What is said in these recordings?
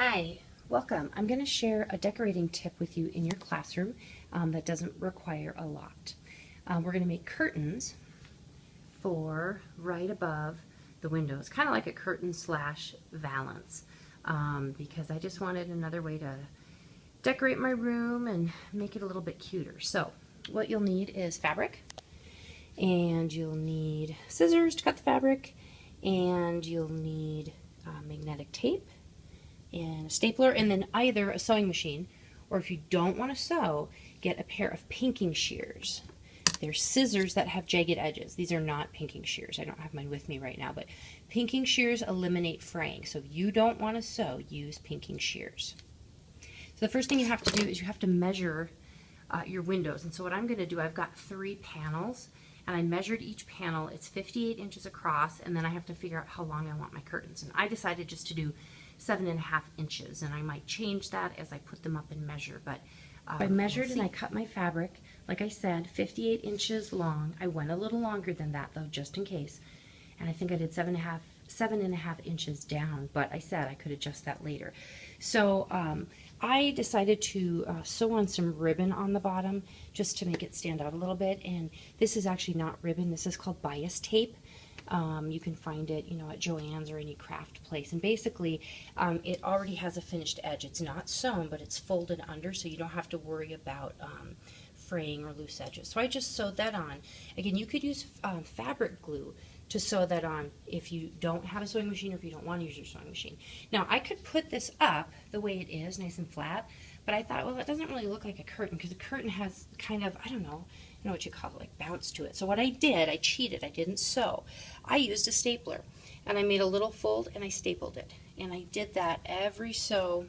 Hi, welcome. I'm going to share a decorating tip with you in your classroom that doesn't require a lot. We're going to make curtains for right above the windows, kind of like a curtain slash valance, because I just wanted another way to decorate my room and make it a little bit cuter. So what you'll need is fabric, and you'll need scissors to cut the fabric, and you'll need magnetic tape and a stapler, and then either a sewing machine, or if you don't want to sew, get a pair of pinking shears. They're scissors that have jagged edges. These are not pinking shears. I don't have mine with me right now, but pinking shears eliminate fraying. So if you don't want to sew, use pinking shears. So the first thing you have to do is you have to measure your windows. And so what I'm going to do, I've got 3 panels, and I measured each panel. It's 58 inches across, and then I have to figure out how long I want my curtains. And I decided just to do 7.5 inches, and I might change that as I put them up and measure, but I measured and I cut my fabric, like I said, 58 inches long. I went a little longer than that though, just in case, and I think I did 7.5 inches down, but I said I could adjust that later. So I decided to sew on some ribbon on the bottom just to make it stand out a little bit, and this is actually not ribbon, this is called bias tape. You can find it, at Joann's or any craft place. And basically, it already has a finished edge. It's not sewn, but it's folded under, so you don't have to worry about fraying or loose edges. So I just sewed that on. Again, you could use fabric glue to sew that on if you don't have a sewing machine or if you don't want to use your sewing machine. Now, I could put this up the way it is, nice and flat, but I thought, well, that doesn't really look like a curtain because a curtain has kind of, I don't know what you call it, like bounce to it. So what I did, I cheated, I didn't sew. I used a stapler, and I made a little fold and I stapled it. And I did that every so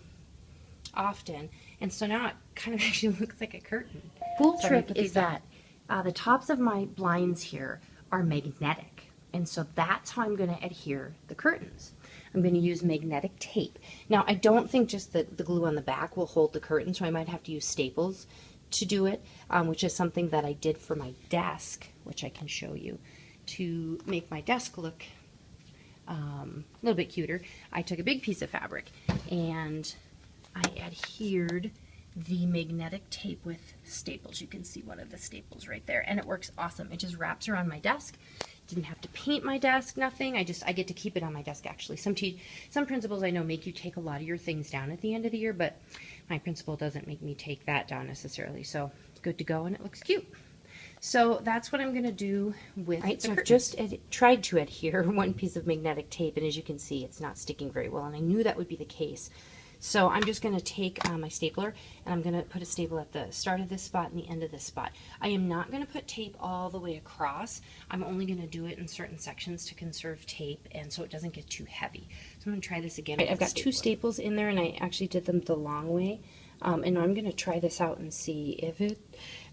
often, and so now it kind of actually looks like a curtain. Cool trick is that the tops of my blinds here are magnetic, and so that's how I'm going to adhere the curtains. I'm going to use magnetic tape. Now, I don't think just the glue on the back will hold the curtain, so I might have to use staples to do it, which is something that I did for my desk, which I can show you. To make my desk look a little bit cuter, I took a big piece of fabric and I adhered the magnetic tape with staples. You can see one of the staples right there, and it works awesome. It just wraps around my desk. Didn't have to paint my desk, nothing. I get to keep it on my desk actually. Some principals I know make you take a lot of your things down at the end of the year, but my principal doesn't make me take that down necessarily. So it's good to go, and it looks cute. So that's what I'm going to do with the so I've just tried to adhere one piece of magnetic tape, and as you can see, it's not sticking very well, and I knew that would be the case. So I'm just going to take my stapler, and I'm going to put a staple at the start of this spot and the end of this spot. I am not going to put tape all the way across. I'm only going to do it in certain sections to conserve tape, and so it doesn't get too heavy. So I'm going to try this again. Right, I've got 2 staples in there, and I actually did them the long way. And I'm going to try this out and see if it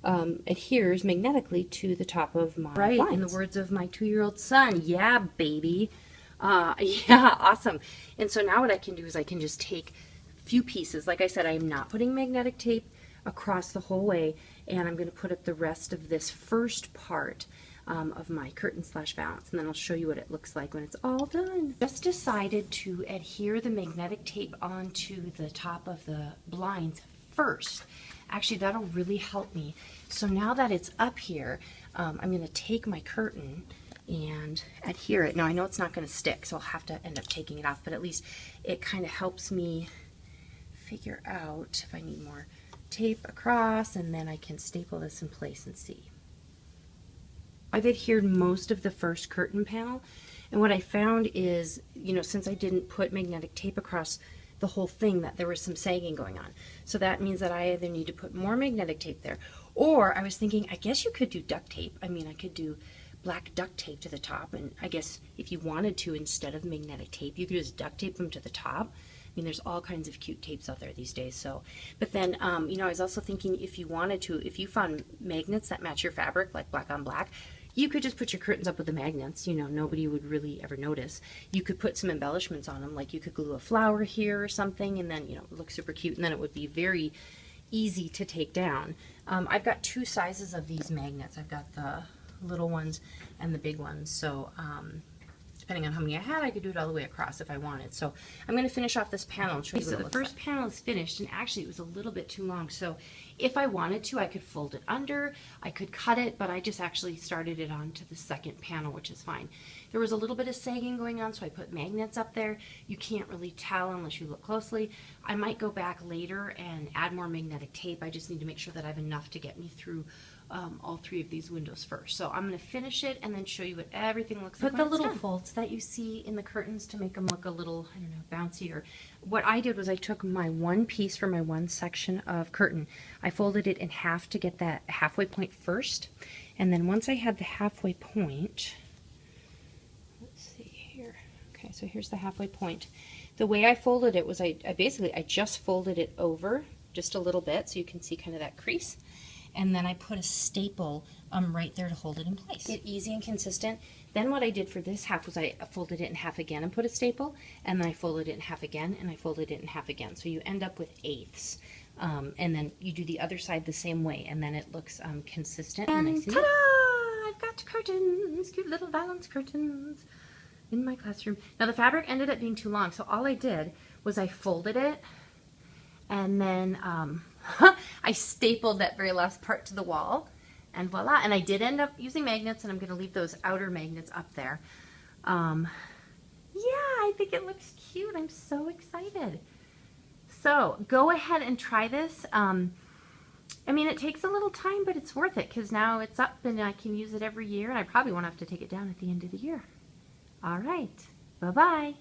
adheres magnetically to the top of my blinds. In the words of my 2-year-old son, yeah, baby. Yeah, awesome. And so now what I can do is I can just take few pieces. Like I said, I am not putting magnetic tape across the whole way, and I'm going to put up the rest of this first part of my curtain slash valance, and then I'll show you what it looks like when it's all done. Just decided to adhere the magnetic tape onto the top of the blinds first. Actually, that'll really help me. So now that it's up here, I'm going to take my curtain and adhere it. Now I know it's not going to stick, so I'll have to end up taking it off, but at least it kind of helps me figure out if I need more tape across, and then I can staple this in place and see. I've adhered most of the first curtain panel, and what I found is, since I didn't put magnetic tape across the whole thing, that there was some sagging going on. So that means that I either need to put more magnetic tape there, or I was thinking, I guess you could do duct tape. I mean, I could do black duct tape to the top, and I guess if you wanted to, instead of magnetic tape, you could just duct tape them to the top. I mean, there's all kinds of cute tapes out there these days. So, but then, I was also thinking, if you wanted to, if you found magnets that match your fabric, like black on black, you could just put your curtains up with the magnets. Nobody would really ever notice. You could put some embellishments on them, like you could glue a flower here or something, and then, it would look super cute, and then it would be very easy to take down. I've got 2 sizes of these magnets. I've got the little ones and the big ones. So depending on how many I had, I could do it all the way across if I wanted. So I'm going to finish off this panel and show you what it looks like. So the first panel is finished, and actually it was a little bit too long. So if I wanted to, I could fold it under, I could cut it, but I just actually started it onto the second panel, which is fine. There was a little bit of sagging going on, so I put magnets up there. You can't really tell unless you look closely. I might go back later and add more magnetic tape. I just need to make sure that I have enough to get me through all 3 of these windows first. So I'm going to finish it and then show you what everything looks like. Put the little folds that you see in the curtains to make them look a little, I don't know, bouncier. What I did was I took my one piece for my one section of curtain. I folded it in half to get that halfway point first. And then once I had the halfway point, let's see here. Okay, so here's the halfway point. The way I folded it was I just folded it over just a little bit so you can see kind of that crease. And then I put a staple right there to hold it in place. Get easy and consistent. Then what I did for this half was I folded it in half again and put a staple, and then I folded it in half again, and I folded it in half again. So you end up with 1/8. And then you do the other side the same way, and then it looks consistent. And ta-da! I've got curtains, cute little valance curtains in my classroom. Now the fabric ended up being too long, so all I did was I folded it, and then I stapled that very last part to the wall, and voila. And I did end up using magnets, and I'm going to leave those outer magnets up there. Yeah, I think it looks cute. I'm so excited. So go ahead and try this. I mean, it takes a little time, but it's worth it because now it's up and I can use it every year, and I probably won't have to take it down at the end of the year. All right. Bye-bye.